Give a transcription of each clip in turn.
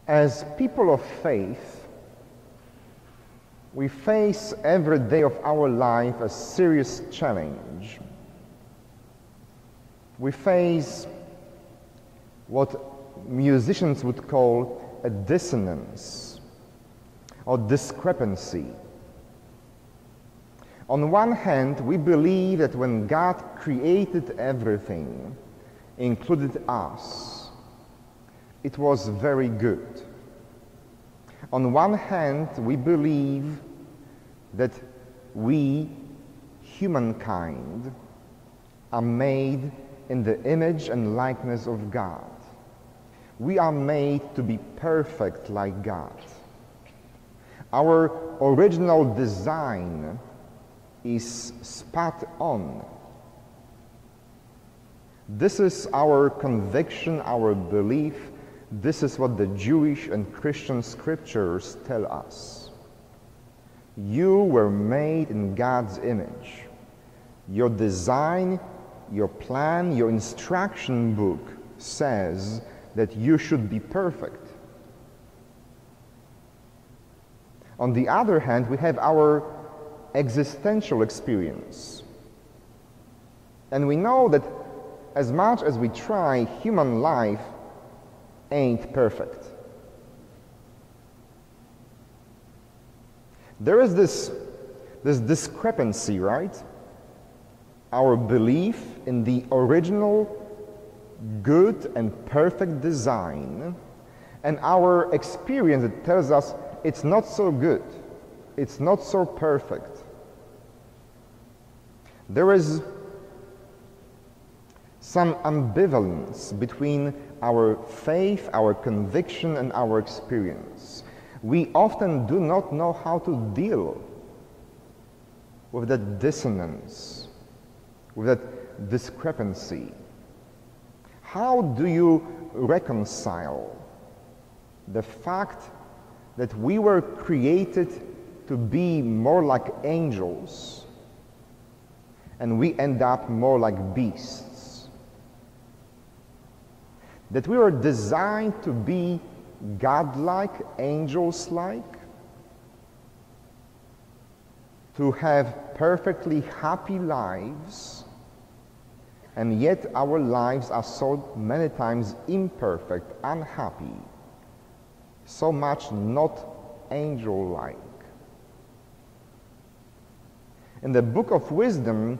As people of faith, we face every day of our life a serious challenge. We face what musicians would call a dissonance or discrepancy. On one hand, we believe that when God created everything, included us, it was very good. On one hand, we believe that we, humankind, are made in the image and likeness of God. We are made to be perfect like God. Our original design is spot on. This is our conviction, our belief. This is what the Jewish and Christian scriptures tell us. You were made in God's image. Your design, your plan, your instruction book says that you should be perfect. On the other hand, we have our existential experience. And we know that as much as we try, human life ain't perfect. There is this discrepancy, right? Our belief in the original good and perfect design and our experience that tells us it's not so good, it's not so perfect. There is some ambivalence between our faith, our conviction, and our experience. We often do not know how to deal with that dissonance, with that discrepancy. How do you reconcile the fact that we were created to be more like angels and we end up more like beasts? That we were designed to be godlike, angels-like, to have perfectly happy lives, and yet our lives are so many times imperfect, unhappy, so much not angel-like. In the Book of Wisdom,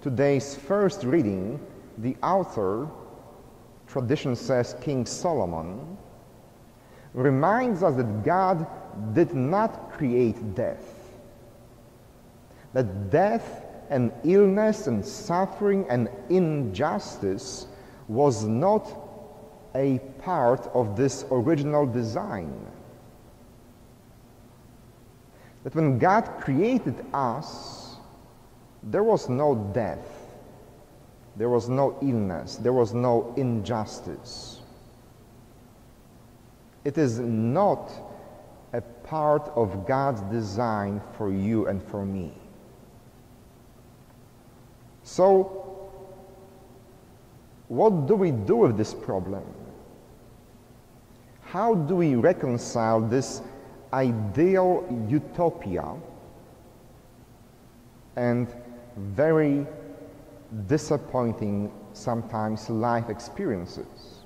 today's first reading, the author, tradition says King Solomon, reminds us that God did not create death. That death and illness and suffering and injustice was not a part of this original design. That when God created us, there was no death. There was no illness, there was no injustice. It is not a part of God's design for you and for me. So, what do we do with this problem? How do we reconcile this ideal utopia and very disappointing, sometimes, life experiences?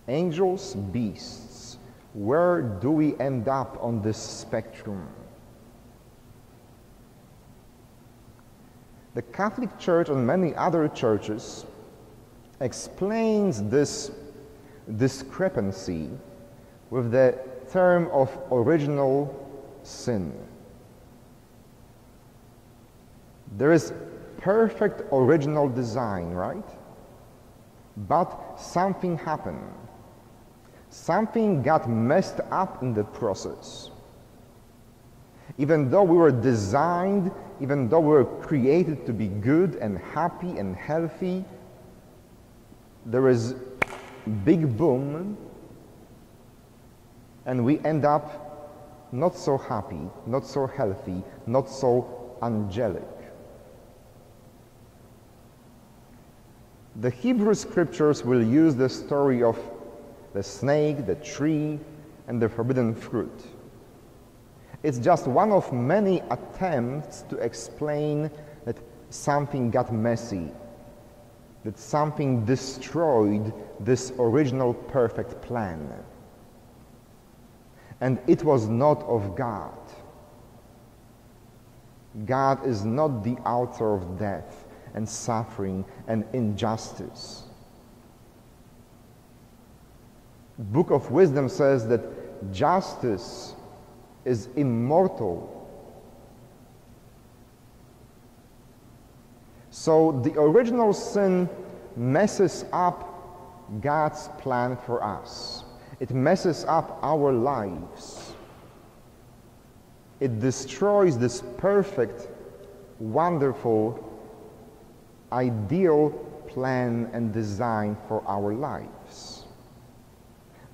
Angels, beasts, where do we end up on this spectrum? The Catholic Church and many other churches explains this discrepancy with the term of original sin. There is perfect original design, right? But something happened. Something got messed up in the process. Even though we were designed, even though we were created to be good and happy and healthy, there is big boom, and we end up not so happy, not so healthy, not so angelic. The Hebrew scriptures will use the story of the snake, the tree, and the forbidden fruit. It's just one of many attempts to explain that something got messy, that something destroyed this original perfect plan. And it was not of God. God is not the author of death and suffering and injustice. The Book of Wisdom says that justice is immortal. So the original sin messes up God's plan for us. It messes up our lives. It destroys this perfect, wonderful, ideal plan and design for our lives.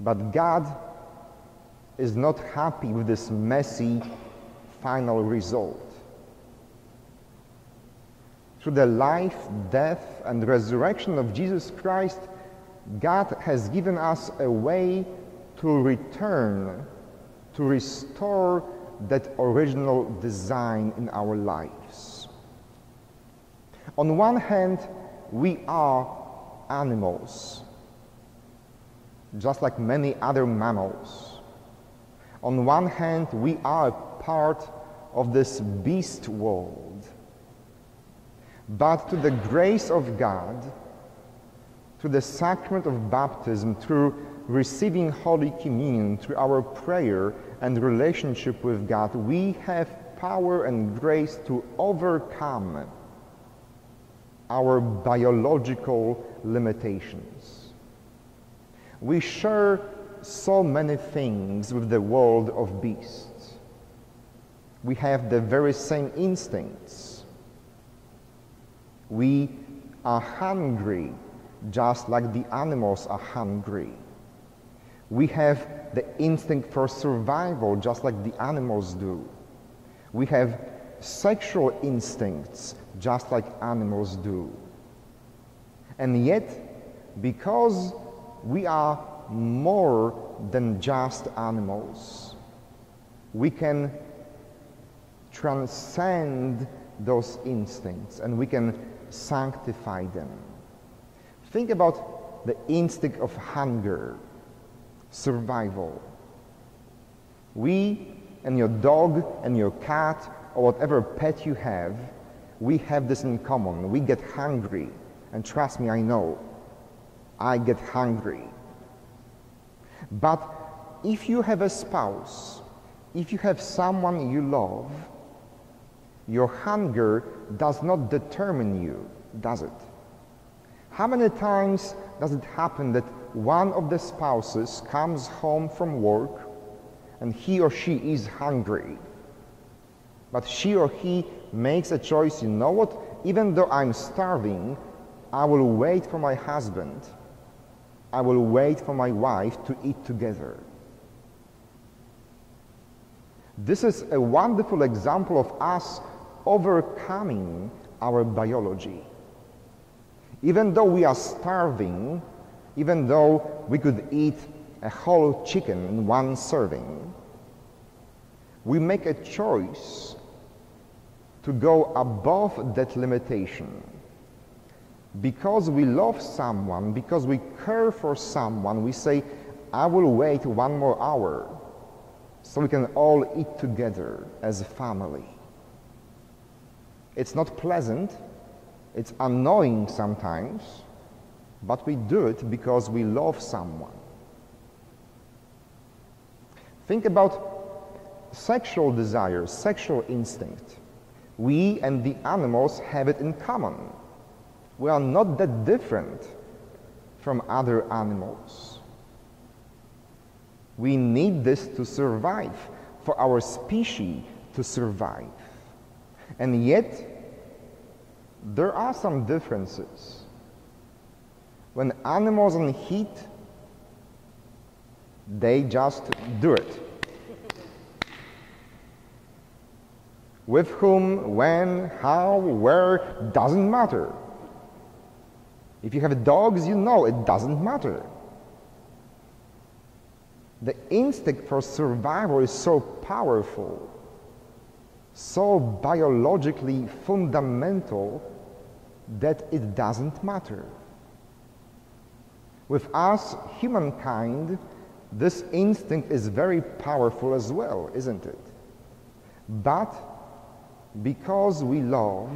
But God is not happy with this messy final result. Through the life, death, and resurrection of Jesus Christ, God has given us a way to return, to restore that original design in our lives. On one hand, we are animals, just like many other mammals. On one hand, we are a part of this beast world. But to the grace of God, to the sacrament of baptism, through receiving Holy Communion, through our prayer and relationship with God, we have power and grace to overcome our biological limitations. We share so many things with the world of beasts. We have the very same instincts. We are hungry just like the animals are hungry. We have the instinct for survival just like the animals do. We have sexual instincts just like animals do. And yet, because we are more than just animals, we can transcend those instincts and we can sanctify them. Think about the instinct of hunger, survival. We and your dog and your cat or whatever pet you have, we have this in common. We get hungry. And trust me, I know. I get hungry. But if you have a spouse, if you have someone you love, your hunger does not determine you, does it? How many times does it happen that one of the spouses comes home from work and he or she is hungry, but she or he makes a choice, you know what, even though I'm starving, I will wait for my husband, I will wait for my wife to eat together. This is a wonderful example of us overcoming our biology. Even though we are starving, even though we could eat a whole chicken in one serving, we make a choice to go above that limitation. Because we love someone, because we care for someone, we say, I will wait one more hour so we can all eat together as a family. It's not pleasant, it's annoying sometimes, but we do it because we love someone. Think about sexual desire, sexual instinct. We and the animals have it in common. We are not that different from other animals. We need this to survive, for our species to survive. And yet, there are some differences. When animals are in heat, they just do it. With whom, when, how, where, doesn't matter. If you have dogs, you know it doesn't matter. The instinct for survival is so powerful, so biologically fundamental, that it doesn't matter. With us, humankind, this instinct is very powerful as well, isn't it? But because we love,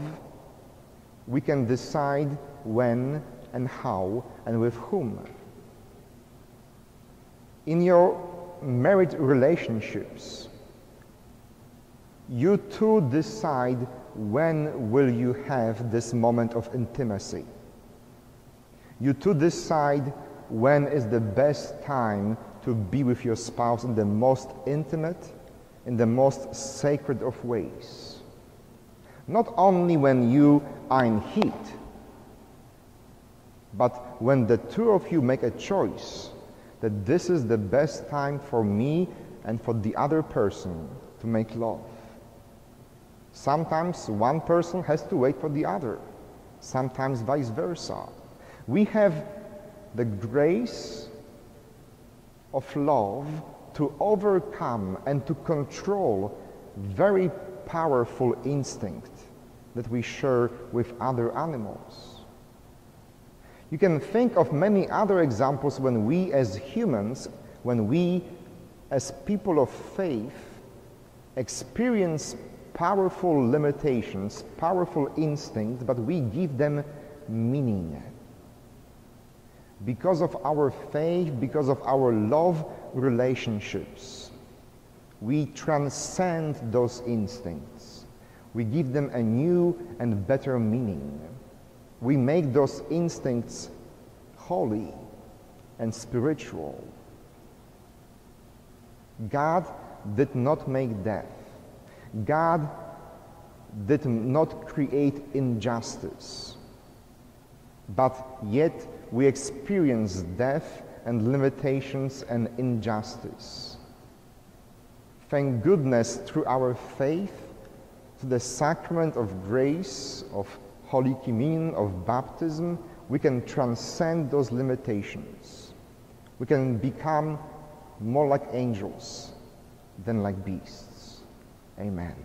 we can decide when and how and with whom. In your married relationships, you too decide when will you have this moment of intimacy. You too decide when is the best time to be with your spouse in the most intimate, in the most sacred of ways. Not only when you are in heat, but when the two of you make a choice that this is the best time for me and for the other person to make love. Sometimes one person has to wait for the other, sometimes vice versa. We have the grace of love to overcome and to control very powerful instinct that we share with other animals. You can think of many other examples when we as humans, when we as people of faith experience powerful limitations, powerful instincts, but we give them meaning. Because of our faith, because of our love relationships, we transcend those instincts. We give them a new and better meaning. We make those instincts holy and spiritual. God did not make death. God did not create injustice. But yet we experience death and limitations and injustice. Thank goodness, through our faith, to the sacrament of grace, of Holy Communion, of baptism, we can transcend those limitations. We can become more like angels than like beasts. Amen.